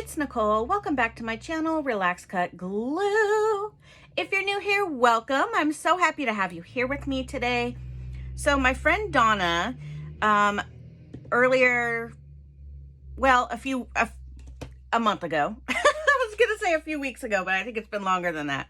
it's Nicole. Welcome back to my channel, Relax.Cut.Glue. If you're new here, welcome. I'm so happy to have you here with me today. So my friend Donna, earlier, well, a month ago, I was gonna say a few weeks ago, but I think it's been longer than that.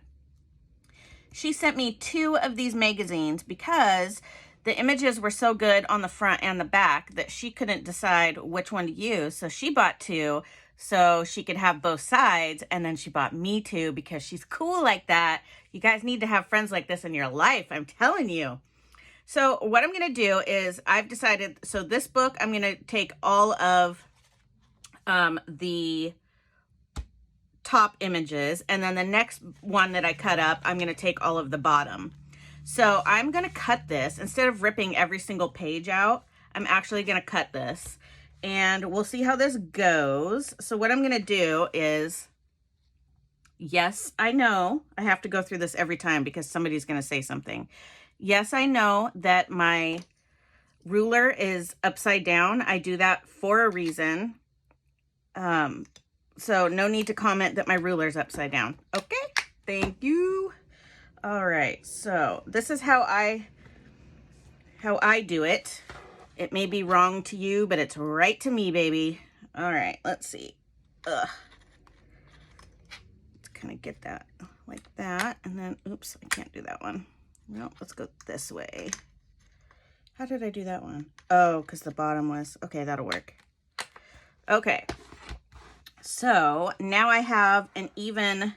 She sent me 2 of these magazines because the images were so good on the front and the back that she couldn't decide which one to use. So she bought 2 so she could have both sides. And then she bought me 2 because she's cool like that. You guys need to have friends like this in your life, I'm telling you. So what I'm going to do is I've decided, so this book, I'm going to take all of the top images. And then the next one that I cut up, I'm going to take all of the bottom. So I'm going to cut this. Instead of ripping every single page out, I'm actually going to cut this. And we'll see how this goes. So what I'm going to do is, yes, I know I have to go through this every time because somebody's going to say something. Yes, I know that my ruler is upside down. I do that for a reason. So no need to comment that my ruler is upside down. Okay, thank you. All right, so this is how I do it. It may be wrong to you, but it's right to me, baby. All right, let's see. Let's kind of get that like that, and then, oops, I can't do that one. No, let's go this way. How did I do that one? Oh, because the bottom was, okay, that'll work. Okay, so now I have an even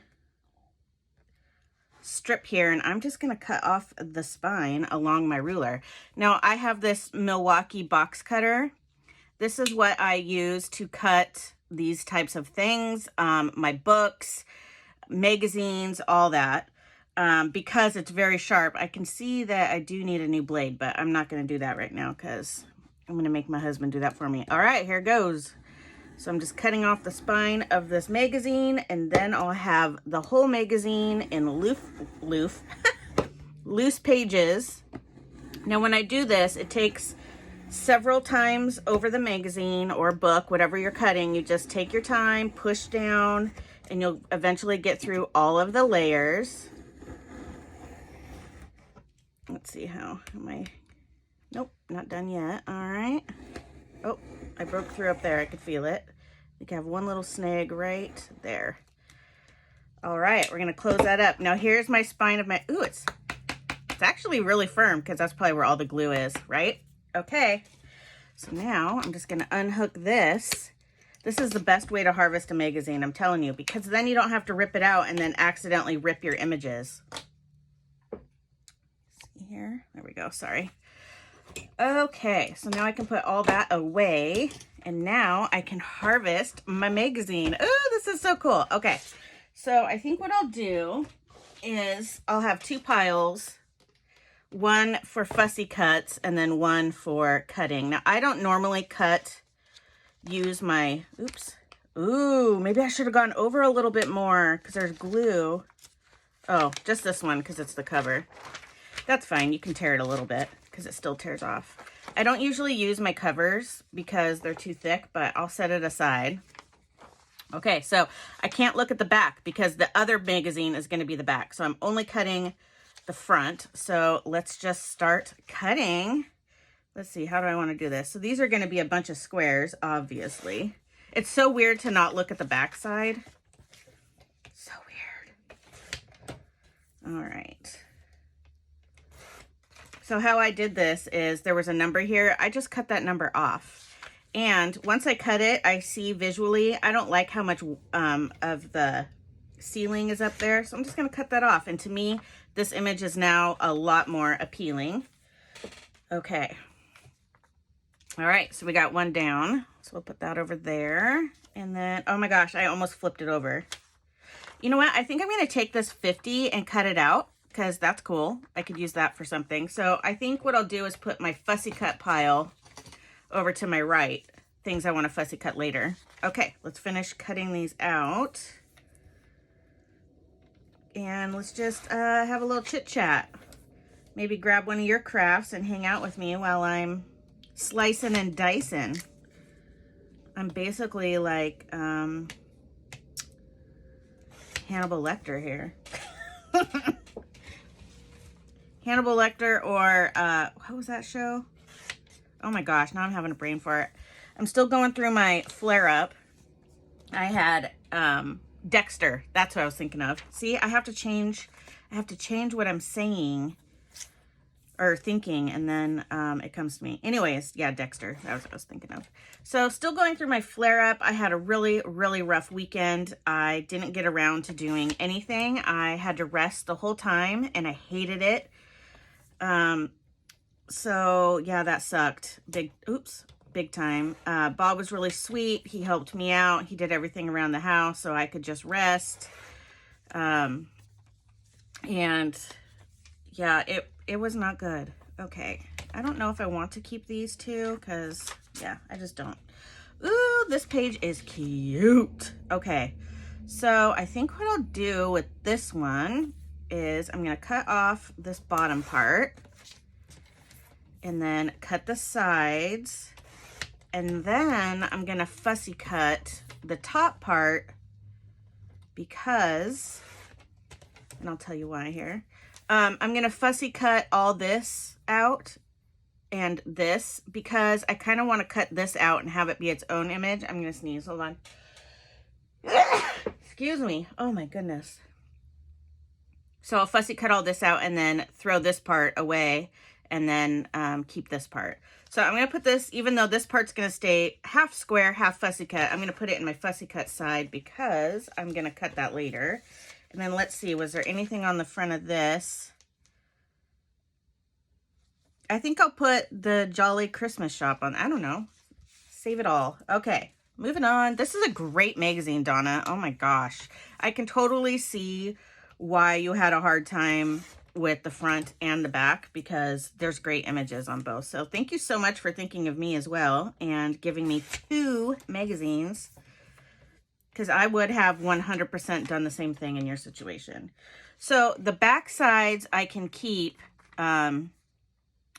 strip here, and I'm just going to cut off the spine along my ruler. Now I have this Milwaukee box cutter. This is what I use to cut these types of things, my books, magazines, all that, because it's very sharp. I can see that I do need a new blade, but I'm not going to do that right now because I'm going to make my husband do that for me. All right, here goes. So I'm just cutting off the spine of this magazine, and then I'll have the whole magazine in loose pages. Now when I do this, it takes several times over the magazine or book, whatever you're cutting. You just take your time, push down, and you'll eventually get through all of the layers. Let's see, how am I? Nope, not done yet. All right. Oh, I broke through up there. I could feel it. I think I have one little snag right there. All right, we're gonna close that up. Now here's my spine of my, ooh, it's actually really firm because that's probably where all the glue is, right? Okay, so now I'm just gonna unhook this. This is the best way to harvest a magazine, I'm telling you, because then you don't have to rip it out and then accidentally rip your images. See here, there we go, sorry. Okay, so now I can put all that away, and now I can harvest my magazine. Oh, this is so cool. Okay, so I think what I'll do is I'll have 2 piles, one for fussy cuts and then one for cutting. Now, I don't normally use my, oops. Ooh, maybe I should have gone over a little bit more because there's glue. Oh, just this one because it's the cover. That's fine, you can tear it a little bit because it still tears off. I don't usually use my covers because they're too thick, but I'll set it aside. Okay, so I can't look at the back because the other magazine is going to be the back. So I'm only cutting the front. So let's just start cutting. Let's see, how do I want to do this? So these are going to be a bunch of squares, obviously. It's so weird to not look at the back side. So weird. All right. So how I did this is there was a number here. I just cut that number off. And once I cut it, I see visually, I don't like how much of the ceiling is up there. So I'm just going to cut that off. And to me, this image is now a lot more appealing. Okay. All right. So we got one down. So we'll put that over there. And then, oh my gosh, I almost flipped it over. You know what? I think I'm going to take this 50 and cut it out, because that's cool. I could use that for something. So I think what I'll do is put my fussy cut pile over to my right. Things I want to fussy cut later. Okay, let's finish cutting these out. And let's just have a little chit chat. Maybe grab one of your crafts and hang out with me while I'm slicing and dicing. I'm basically like Hannibal Lecter here. Hannibal Lecter or, what was that show? Oh my gosh, now I'm having a brain fart. I'm still going through my flare up. I had, Dexter. That's what I was thinking of. See, I have to change what I'm saying or thinking, and then it comes to me. Anyways, yeah, Dexter. That was what I was thinking of. So still going through my flare up. I had a really, really rough weekend. I didn't get around to doing anything. I had to rest the whole time, and I hated it. So yeah, that sucked. Big time. Bob was really sweet. He helped me out. He did everything around the house so I could just rest. And yeah, it was not good. Okay. I don't know if I want to keep these two because, yeah, I just don't. Ooh, this page is cute. Okay. So I think what I'll do with this one is I'm going to cut off this bottom part and then cut the sides. And then I'm going to fussy cut the top part because, and I'll tell you why here. I'm going to fussy cut all this out and this because I kind of want to cut this out and have it be its own image. I'm going to sneeze. Hold on. Excuse me. Oh my goodness. So I'll fussy cut all this out and then throw this part away and then keep this part. So I'm going to put this, even though this part's going to stay half square, half fussy cut, I'm going to put it in my fussy cut side because I'm going to cut that later. And then let's see, was there anything on the front of this? I think I'll put the Jolly Christmas Shop on. I don't know. Save it all. Okay, moving on. This is a great magazine, Donna. Oh my gosh. I can totally see why you had a hard time with the front and the back because there's great images on both. So thank you so much for thinking of me as well and giving me 2 magazines because I would have 100% done the same thing in your situation. So the back sides I can keep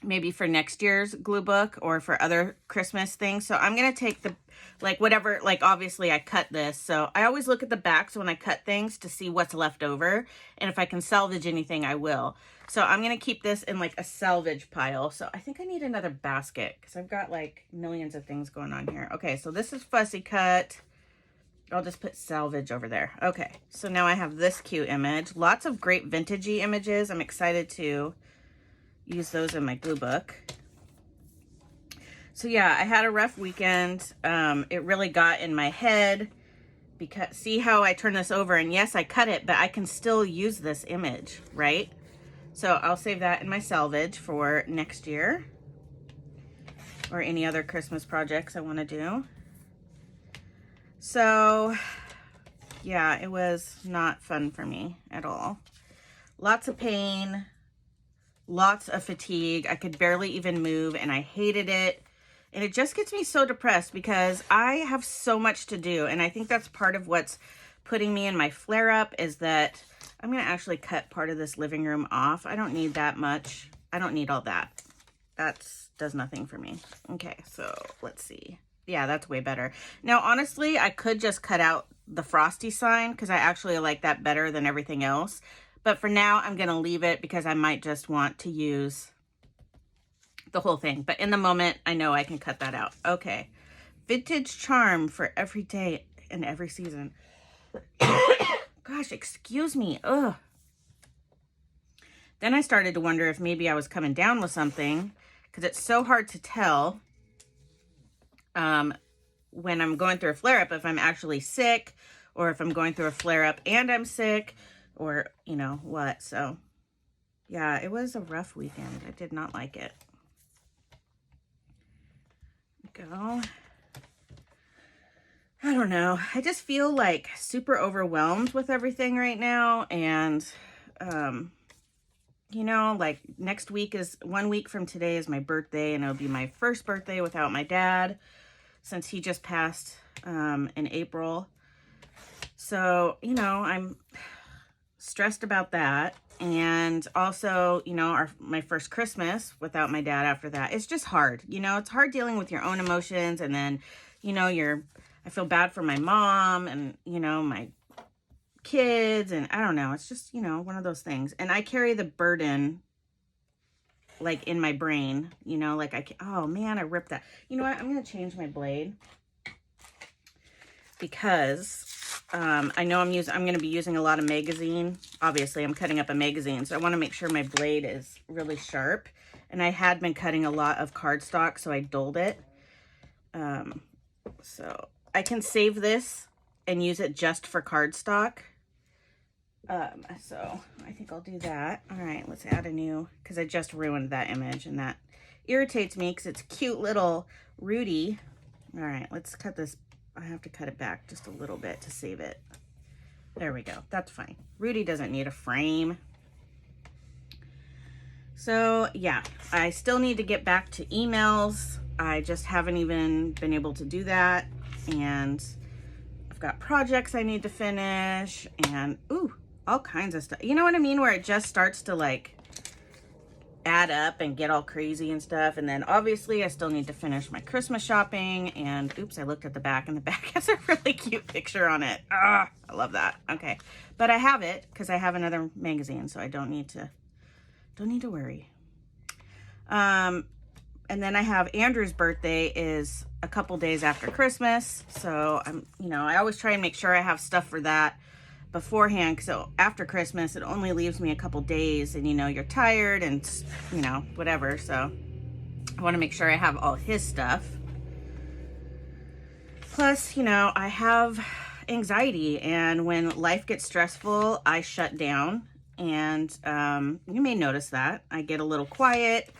maybe for next year's glue book or for other Christmas things. So I'm going to take the, like whatever, like obviously I cut this. So I always look at the backs when I cut things to see what's left over. And if I can salvage anything, I will. So I'm going to keep this in like a salvage pile. So I think I need another basket because I've got like millions of things going on here. Okay, so this is fussy cut. I'll just put salvage over there. Okay, so now I have this cute image. Lots of great vintagey images. I'm excited to use those in my glue book. So yeah, I had a rough weekend. It really got in my head because see how I turn this over and yes, I cut it, but I can still use this image, right? So I'll save that in my salvage for next year or any other Christmas projects I want to do. So yeah, it was not fun for me at all. Lots of pain. Lots of fatigue. I could barely even move and I hated it. And it just gets me so depressed because I have so much to do. And I think that's part of what's putting me in my flare up is that I'm going to actually cut part of this living room off. I don't need that much. I don't need all that. That does nothing for me. Okay, so let's see. Yeah, that's way better. Now, honestly, I could just cut out the frosty sign because I actually like that better than everything else. But for now, I'm going to leave it because I might just want to use the whole thing. But in the moment, I know I can cut that out. Okay. Vintage charm for every day and every season. Gosh, excuse me. Ugh. Then I started to wonder if maybe I was coming down with something because it's so hard to tell when I'm going through a flare-up if I'm actually sick or if I'm going through a flare-up and I'm sick. Or, you know, what. So, yeah, it was a rough weekend. I did not like it. Go. I don't know. I just feel like super overwhelmed with everything right now. And, you know, like next week is 1 week from today is my birthday. And it'll be my first birthday without my dad since he just passed in April. So, you know, I'm stressed about that. And also, you know, my first Christmas without my dad after that. It's just hard. You know, it's hard dealing with your own emotions. And then, you know, I feel bad for my mom and, you know, my kids, and I don't know. It's just, you know, one of those things. And I carry the burden like in my brain, you know, like oh man, I ripped that. You know what? I'm going to change my blade because I know I'm going to be using a lot of magazine. Obviously, I'm cutting up a magazine, so I want to make sure my blade is really sharp. And I had been cutting a lot of cardstock, so I dulled it. So I can save this and use it just for cardstock. So I think I'll do that. All right, let's add a new, because I just ruined that image, and that irritates me because it's cute little Rudy. All right, let's cut this. I have to cut it back just a little bit to save it. There we go. That's fine. Rudy doesn't need a frame. So yeah, I still need to get back to emails. I just haven't even been able to do that. And I've got projects I need to finish, and ooh, all kinds of stuff. You know what I mean? Where it just starts to like add up and get all crazy and stuff. And then obviously I still need to finish my Christmas shopping. And oops, I looked at the back, and the back has a really cute picture on it. Ah, I love that. Okay. But I have it because I have another magazine, so I don't need to worry. And then I have Andrew's birthday is a couple days after Christmas. So you know, I always try and make sure I have stuff for that beforehand. So after Christmas, it only leaves me a couple days, and you know, you're tired and you know, whatever. So I want to make sure I have all his stuff. Plus, you know, I have anxiety, and when life gets stressful, I shut down. And you may notice that I get a little quiet,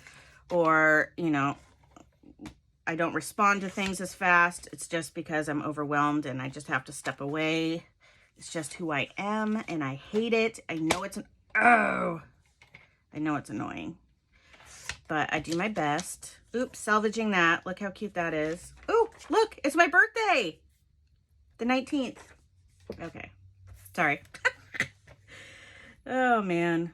or, you know, I don't respond to things as fast. It's just because I'm overwhelmed and I just have to step away. It's just who I am, and I hate it. I know it's I know it's annoying, but I do my best. Oops, salvaging that. Look how cute that is. Ooh, look, it's my birthday. The 19th. Okay, sorry. Oh man.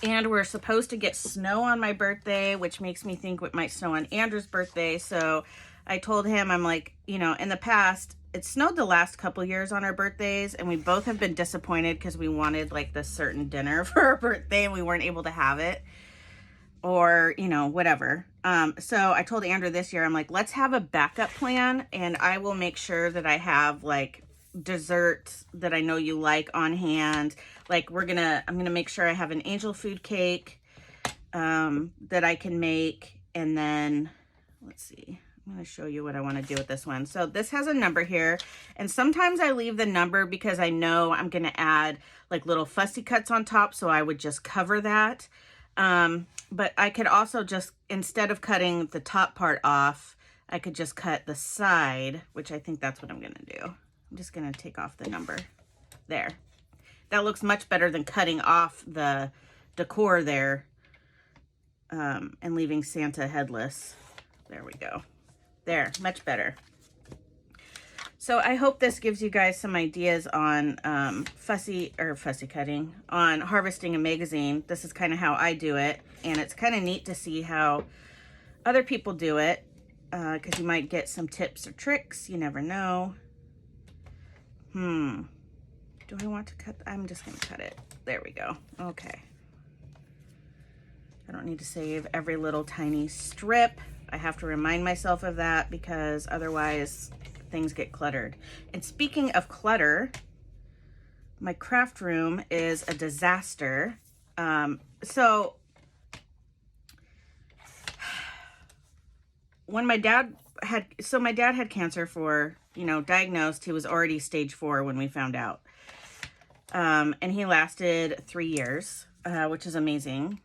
And we're supposed to get snow on my birthday, which makes me think it might snow on Andrew's birthday. So I told him, I'm like, you know, in the past, it snowed the last couple years on our birthdays, and we both have been disappointed because we wanted like this certain dinner for our birthday and we weren't able to have it, or, you know, whatever. So I told Andrew this year, I'm like, let's have a backup plan, and I will make sure that I have like desserts that I know you like on hand. Like I'm gonna make sure I have an angel food cake that I can make. And then let's see, I'm gonna show you what I want to do with this one. So this has a number here, and sometimes I leave the number because I know I'm gonna add like little fussy cuts on top, so I would just cover that. But I could also just, instead of cutting the top part off, I could just cut the side, which I think that's what I'm gonna do. I'm just gonna take off the number there. That looks much better than cutting off the decor there and leaving Santa headless. There we go. There, much better. So I hope this gives you guys some ideas on fussy cutting, on harvesting a magazine. This is kind of how I do it, and it's kind of neat to see how other people do it, because you might get some tips or tricks. You never know. Do I want to cut? I'm just going to cut it. There we go. Okay. I don't need to save every little tiny strip. I have to remind myself of that because otherwise things get cluttered. And speaking of clutter, my craft room is a disaster. So when my dad had cancer for, you know, diagnosed. He was already stage 4 when we found out. And he lasted 3 years, which is amazing.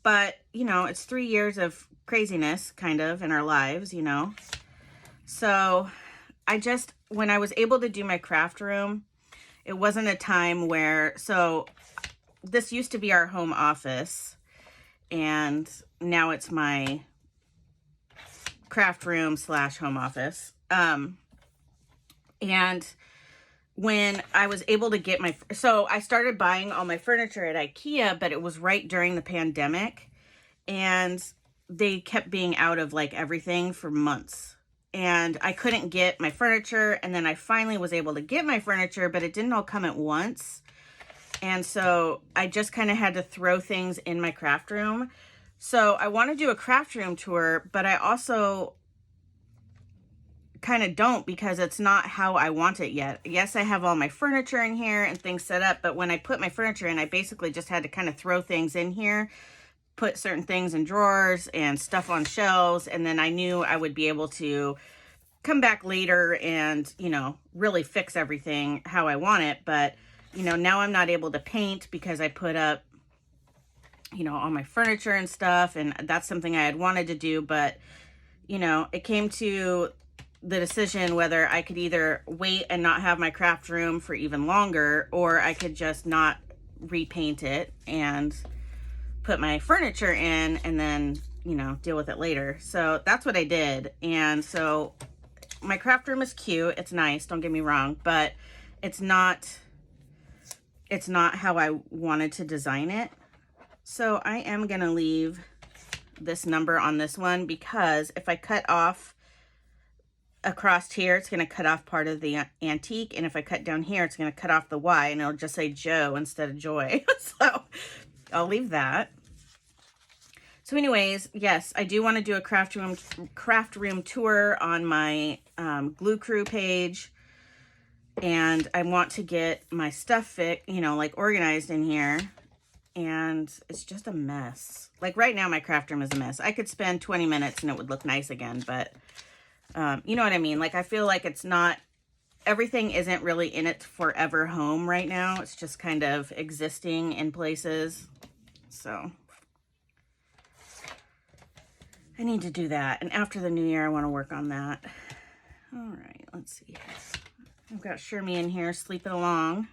But, you know, it's 3 years of craziness kind of in our lives, you know. So when I was able to do my craft room, it wasn't a time where, so this used to be our home office, and now it's my craft room / home office. And when I was able to get so I started buying all my furniture at IKEA, but it was right during the pandemic, and they kept being out of like everything for months. and I couldn't get my furniture, and then I finally was able to get my furniture, but it didn't all come at once. And so I just kind of had to throw things in my craft room. So I want to do a craft room tour, but I also kind of don't, because it's not how I want it yet. Yes, I have all my furniture in here and things set up, but when I put my furniture in, I basically just had to kind of throw things in here, put certain things in drawers and stuff on shelves, and then I knew I would be able to come back later and, you know, really fix everything how I want it. But, you know, now I'm not able to paint because I put up, you know, all my furniture and stuff, and that's something I had wanted to do. But, you know, it came to the decision whether I could either wait and not have my craft room for even longer, or I could just not repaint it and put my furniture in and then, you know, deal with it later. So that's what I did. And so my craft room is cute. It's nice, don't get me wrong, but it's not how I wanted to design it. So I am gonna leave this number on this one, because if I cut off across here, it's going to cut off part of the antique, and if I cut down here, it's going to cut off the Y, and it'll just say Joe instead of Joy. So I'll leave that. So anyways, yes, I do want to do a craft room tour on my Glue Crew page, and I want to get my stuff you know, like organized in here, and it's just a mess. Like right now, my craft room is a mess. I could spend 20 minutes and it would look nice again, but you know what I mean? Like, I feel like it's not, everything isn't really in its forever home right now. It's just kind of existing in places. So I need to do that. And after the new year, I want to work on that. All right, let's see. I've got Shermie in here sleeping along.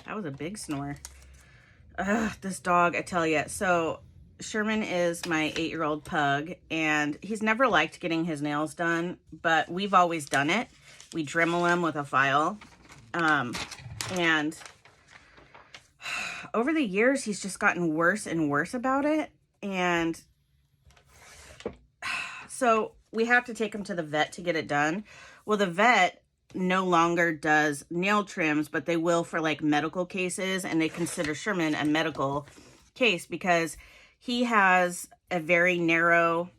That was a big snore. Ugh, this dog, I tell you. So Sherman is my 8-year-old pug, and he's never liked getting his nails done, but we've always done it. We Dremel him with a file. And over the years, he's just gotten worse and worse about it. And so we have to take him to the vet to get it done. Well, the vet no longer does nail trims, but they will for like medical cases, and they consider Sherman a medical case because he has a very narrow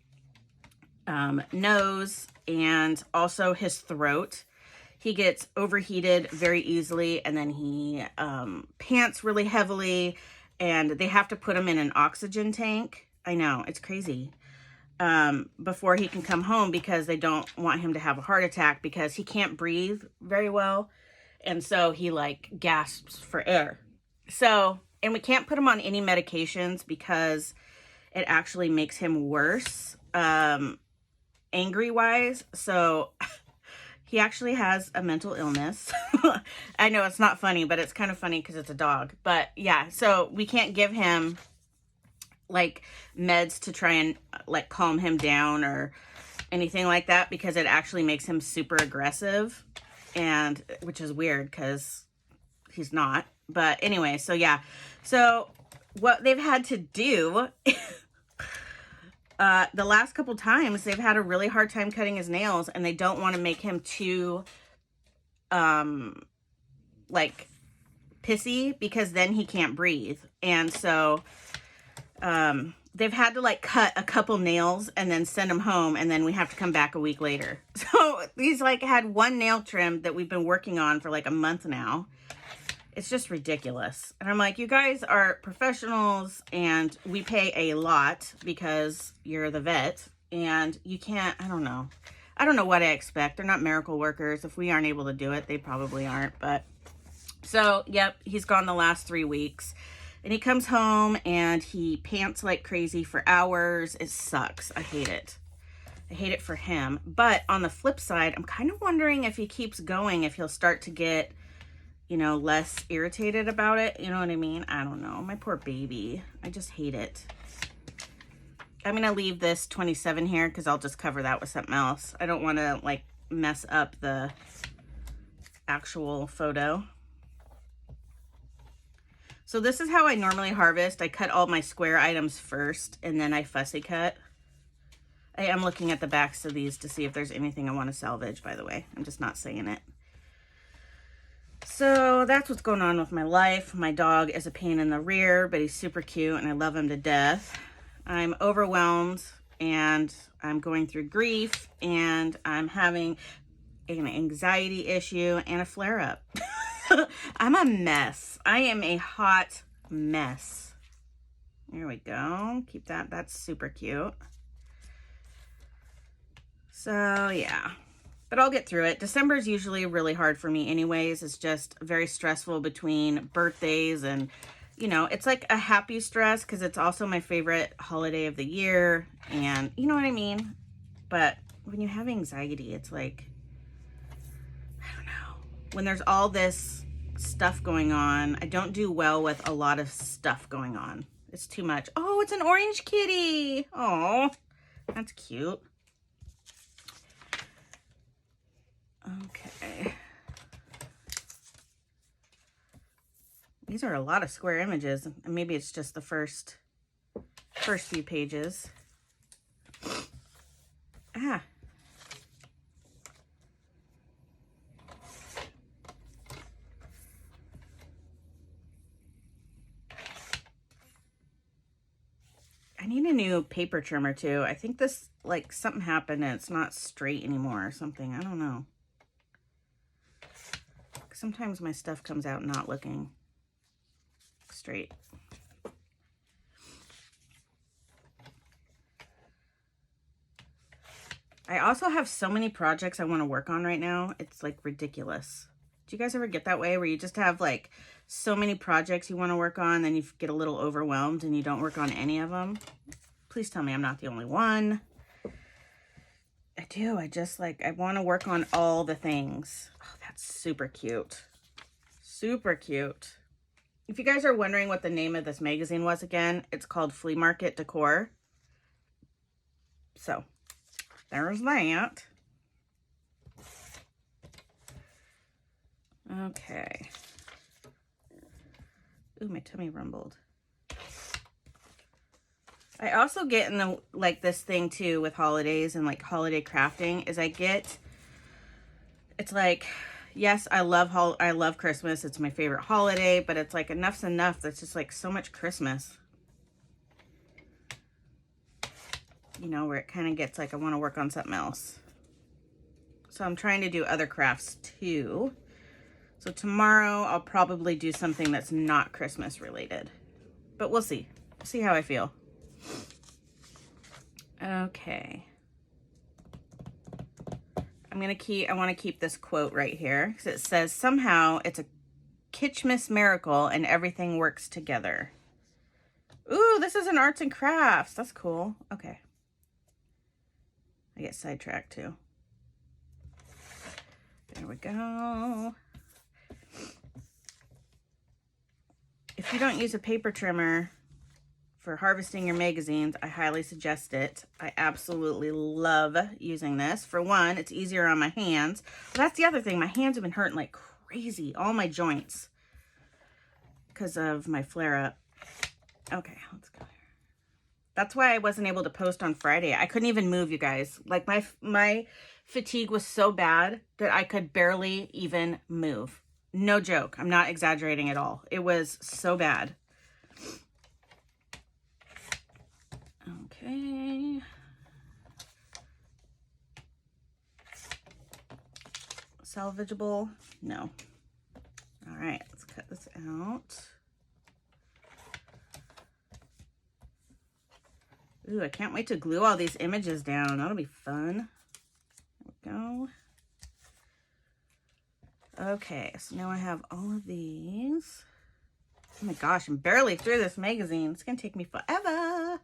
nose, and also his throat. He gets overheated very easily, and then he pants really heavily, and they have to put him in an oxygen tank. I know, it's crazy. Before he can come home, because they don't want him to have a heart attack, because he can't breathe very well, and so he like gasps for air. So, and we can't put him on any medications because it actually makes him worse, angry wise. So he actually has a mental illness. I know it's not funny, but it's kind of funny because it's a dog. But yeah, so we can't give him like meds to try and like calm him down or anything like that, because it actually makes him super aggressive, and which is weird because he's not. But anyway, so yeah, so what they've had to do the last couple times, they've had a really hard time cutting his nails, and they don't want to make him too like pissy, because then he can't breathe. And so they've had to like cut a couple nails and then send him home, and then we have to come back a week later. So he's like had one nail trim that we've been working on for like a month now. It's just ridiculous. And I'm like, you guys are professionals, and we pay a lot because you're the vet, and you can't, I don't know what I expect. They're not miracle workers. If we aren't able to do it, they probably aren't. But so, yep, he's gone the last 3 weeks. And he comes home and he pants like crazy for hours. It sucks. I hate it. I hate it for him. But on the flip side, I'm kind of wondering if he keeps going, if he'll start to get, you know, less irritated about it. You know what I mean? I don't know. My poor baby. I just hate it. I'm going to leave this 27 here because I'll just cover that with something else. I don't want to like mess up the actual photo. So this is how I normally harvest. I cut all my square items first, and then I fussy cut. I am looking at the backs of these to see if there's anything I want to salvage, by the way. I'm just not saying it. So that's what's going on with my life. My dog is a pain in the rear, but he's super cute and I love him to death. I'm overwhelmed and I'm going through grief and I'm having an anxiety issue and a flare-up. I'm a mess. I am a hot mess. There we go. Keep that. That's super cute. So yeah, but I'll get through it. December is usually really hard for me anyways. It's just very stressful between birthdays and, you know, it's like a happy stress because it's also my favorite holiday of the year. And you know what I mean? But when you have anxiety, it's like, I don't know. When there's all this stuff going on, I don't do well with a lot of stuff going on. It's too much. Oh, it's an orange kitty. Oh, that's cute. Okay. These are a lot of square images. Maybe it's just the first few pages. Ah. I need a new paper trimmer too. I think this, like, something happened and it's not straight anymore or something. I don't know. Sometimes my stuff comes out not looking straight. I also have so many projects I want to work on right now. It's like ridiculous. Do you guys ever get that way where you just have like so many projects you want to work on, then you get a little overwhelmed and you don't work on any of them? Please tell me I'm not the only one. I do. I want to work on all the things. Oh, that's super cute. Super cute. If you guys are wondering what the name of this magazine was again, it's called Flea Market Decor. So, there's that. Okay. Ooh, my tummy rumbled. I also get in the, like, this thing too with holidays and like holiday crafting is it's like, yes, I love Christmas. It's my favorite holiday, but it's like enough's enough. That's just like so much Christmas. You know, where it kind of gets like, I want to work on something else. So I'm trying to do other crafts too. So tomorrow I'll probably do something that's not Christmas related, but we'll see. We'll see how I feel. Okay. I want to keep this quote right here because it says, somehow it's a Kitschmas miracle and everything works together. Ooh, this is an arts and crafts. That's cool. Okay. I get sidetracked too. There we go. If you don't use a paper trimmer for harvesting your magazines, I highly suggest it. I absolutely love using this. For one, it's easier on my hands. Well, that's the other thing. My hands have been hurting like crazy. All my joints. Because of my flare-up. Okay, let's go here. That's why I wasn't able to post on Friday. I couldn't even move, you guys. Like, my fatigue was so bad that I could barely even move. No joke. I'm not exaggerating at all. It was so bad. Okay. Salvageable? No. All right, let's cut this out. Ooh, I can't wait to glue all these images down. That'll be fun. There we go. Okay, so now I have all of these. Oh my gosh, I'm barely through this magazine. It's gonna take me forever.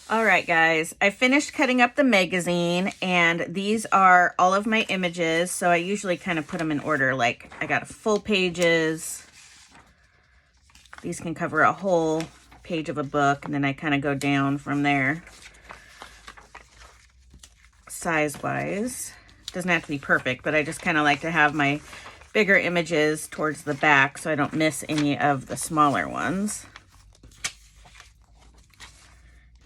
All right, guys, I finished cutting up the magazine and these are all of my images. So I usually kind of put them in order. Like I got full pages, These can cover a whole page of a book, and then I kind of go down from there size-wise. Doesn't have to be perfect, but I just kind of like to have my bigger images towards the back so I don't miss any of the smaller ones.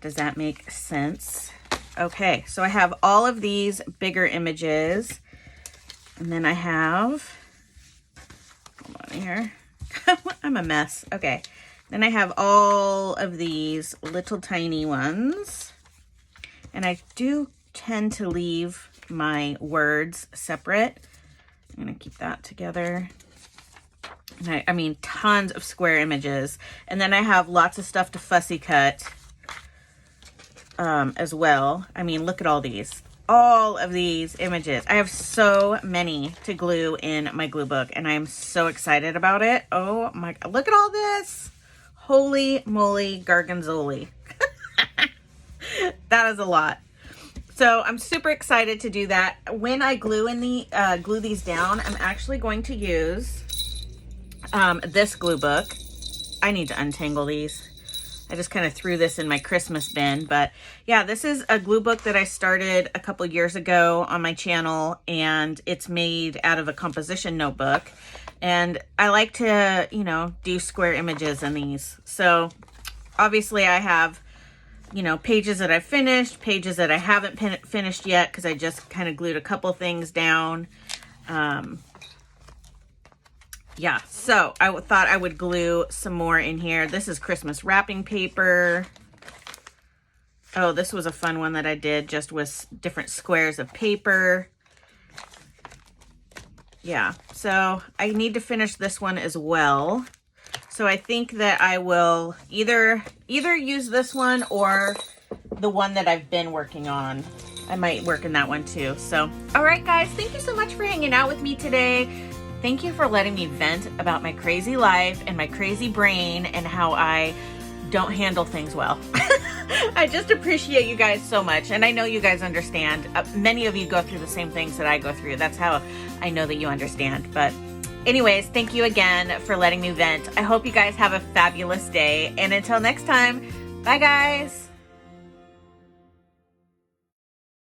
Does that make sense? Okay, so I have all of these bigger images, and then I have, hold on here, I'm a mess. Okay, then I have all of these little tiny ones, and I do tend to leave my words separate. I'm gonna keep that together. And I mean, tons of square images, and then I have lots of stuff to fussy cut as well. I mean, look at all of these images. I have so many to glue in my glue book, and I'm so excited about it. Oh my God, look at all this. Holy moly garganzoli. That is a lot. So I'm super excited to do that. When I glue these down, I'm actually going to use this glue book. I need to untangle these. I just kind of threw this in my Christmas bin, but yeah, this is a glue book that I started a couple years ago on my channel, and it's made out of a composition notebook. And I like to, you know, do square images in these. So obviously I have, you know, pages that I've finished, pages that I haven't finished yet because I just kind of glued a couple things down. Yeah, so I thought I would glue some more in here. This is Christmas wrapping paper. Oh, this was a fun one that I did just with different squares of paper. Yeah, so I need to finish this one as well. So I think that I will either use this one or the one that I've been working on. I might work in that one too. So, all right, guys, thank you so much for hanging out with me today. Thank you for letting me vent about my crazy life and my crazy brain and how I don't handle things well. I just appreciate you guys so much. And I know you guys understand. Many of you go through the same things that I go through. That's how I know that you understand. But anyways, thank you again for letting me vent. I hope you guys have a fabulous day. And until next time, bye guys.